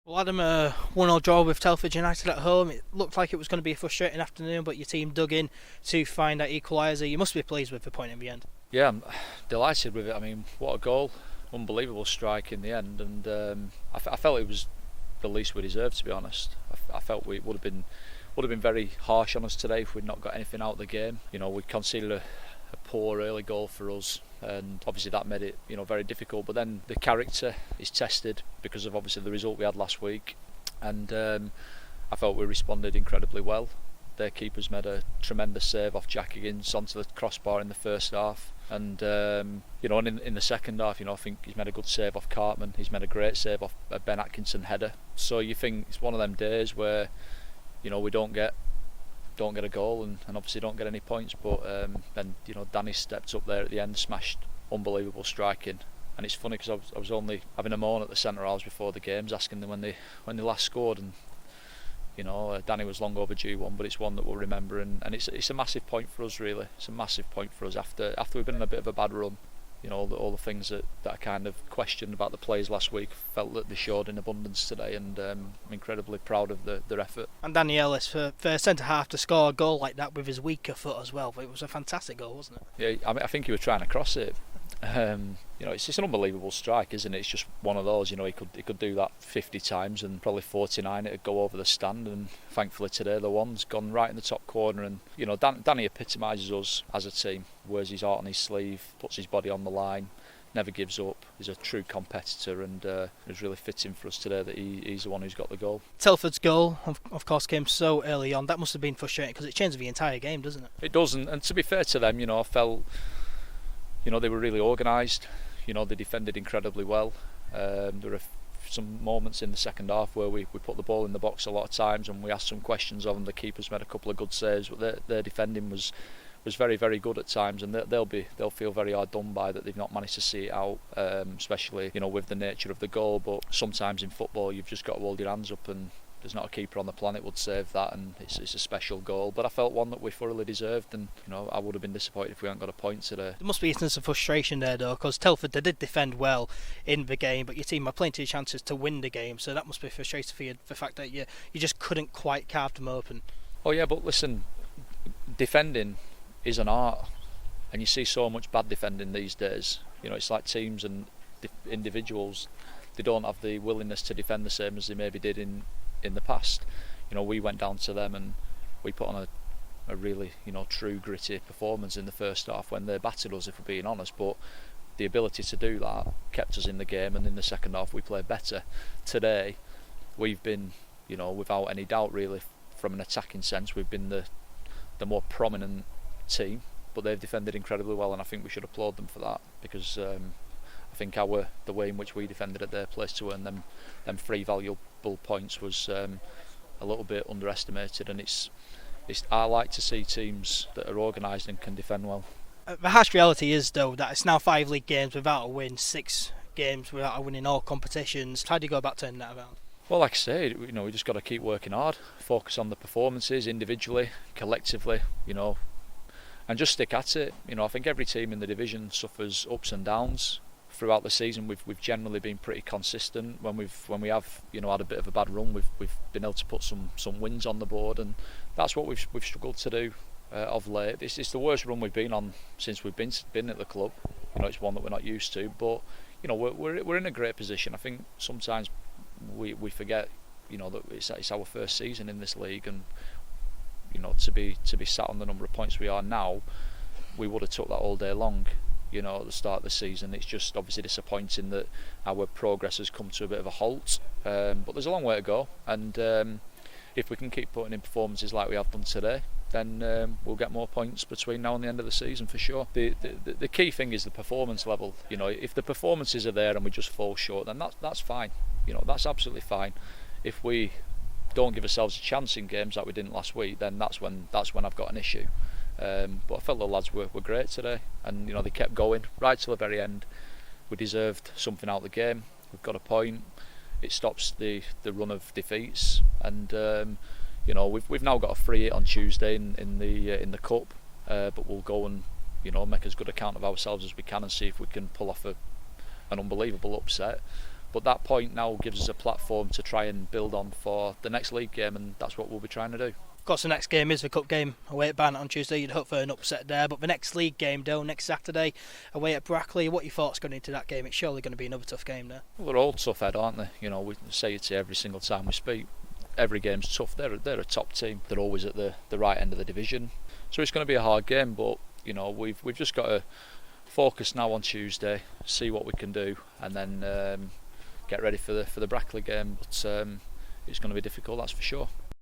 Well, Adam, a 1-0 draw with Telford United at home. It looked like it was going to be a frustrating afternoon, but your team dug in to find that equaliser. You must be pleased with the point in the end. Yeah, I'm delighted with it. I mean, what a goal. Unbelievable strike in the end, and I felt it was the least we deserved, to be honest. I felt we would have been very harsh on us today if we'd not got anything out of the game. You know, we conceded a poor early goal for us, and obviously that made it very difficult. But then the character is tested because of obviously the result we had last week, and I felt we responded incredibly well. Their keepers made a tremendous save off Jack Higgins onto the crossbar in the first half, and and in the second half, I think he's made a good save off Cartman. He's made a great save off a Ben Atkinson header. So you think it's one of them days where we don't get a goal and obviously don't get any points, but then Danny stepped up there at the end, smashed unbelievable striking. And it's funny because I was only having a moan at the centre halves before the games, asking them when they last scored, and Danny was long overdue one, but it's one that we'll remember, and it's a massive point for us, really. It's a massive point for us after we've been in a bit of a bad run. All the things that I kind of questioned about the players last week, felt that they showed in abundance today, and I'm incredibly proud of their effort. And Danny Ellis, for centre half to score a goal like that with his weaker foot as well, it was a fantastic goal, wasn't it? Yeah, I think he was trying to cross it. It's an unbelievable strike, isn't it? It's just one of those. He could do that 50 times and probably 49 it'd go over the stand, and thankfully today the one's gone right in the top corner. And Danny epitomises us as a team. Wears his heart on his sleeve, puts his body on the line, never gives up. He's a true competitor, and it's really fitting for us today that he's the one who's got the goal. Telford's goal, of course, came so early on. That must have been frustrating because it changed the entire game, doesn't it? It does, and to be fair to them, I felt they were really organised. They defended incredibly well. There were some moments in the second half where we put the ball in the box a lot of times, and we asked some questions of them. The keepers made a couple of good saves, but their defending was very, very good at times, and they'll feel very hard done by that they've not managed to see it out, especially with the nature of the goal. But sometimes in football you've just got to hold your hands up, and there's not a keeper on the planet would save that, and it's a special goal. But I felt one that we thoroughly deserved, and I would have been disappointed if we hadn't got a point today. There must be a sense of frustration there though, because Telford, they did defend well in the game, but your team had plenty of chances to win the game, so that must be frustrating for you, the fact that you just couldn't quite carve them open. Oh yeah, but listen, defending is an art, and you see so much bad defending these days. It's like teams and individuals, they don't have the willingness to defend the same as they maybe did in the past. We went down to them and we put on a really true gritty performance in the first half when they battered us, if we're being honest, but the ability to do that kept us in the game, and in the second half we played better. Today we've been without any doubt, really, from an attacking sense, we've been the more prominent team, but they've defended incredibly well, and I think we should applaud them for that, because I think the way in which we defended at their place to earn them 3 valuable points was a little bit underestimated, and I like to see teams that are organised and can defend well. The harsh reality is though that it's now 5 league games without a win, 6 games without a win in all competitions. How do you go about turning that around? Well, like I say, we just got to keep working hard, focus on the performances individually, collectively, and just stick at it. I think every team in the division suffers ups and downs. Throughout the season, we've generally been pretty consistent. When we have had a bit of a bad run, we've been able to put some wins on the board, and that's what we've struggled to do of late. It's the worst run we've been on since we've been at the club. It's one that we're not used to, but we're in a great position. I think sometimes we forget that it's our first season in this league, and to be sat on the number of points we are now, we would have took that all day long. At the start of the season, it's just obviously disappointing that our progress has come to a bit of a halt, but there's a long way to go, and if we can keep putting in performances like we have done today, then we'll get more points between now and the end of the season for sure. The key thing is the performance level. If the performances are there and we just fall short, then that's fine. That's absolutely fine. If we don't give ourselves a chance in games like we didn't last week, then that's when I've got an issue. But I felt the lads were great today, and they kept going right till the very end. We deserved something out of the game. We've got a point. It stops the run of defeats, and we've now got a free hit on Tuesday in the cup, but we'll go and make as good account of ourselves as we can and see if we can pull off an unbelievable upset. But that point now gives us a platform to try and build on for the next league game, and that's what we'll be trying to do. Of course, the next game is the cup game away at Barnet on Tuesday. You'd hope for an upset there, but the next league game, Dale, next Saturday away at Brackley. What are your thoughts going into that game? It's surely going to be another tough game there. Well, they're all tough, Ed, aren't they? You know, we say it every single time we speak. Every game's tough. They're a top team. They're always at the right end of the division, so it's going to be a hard game. But you know, we've just got to focus now on Tuesday, see what we can do, and then get ready for the Brackley game. But it's going to be difficult, that's for sure.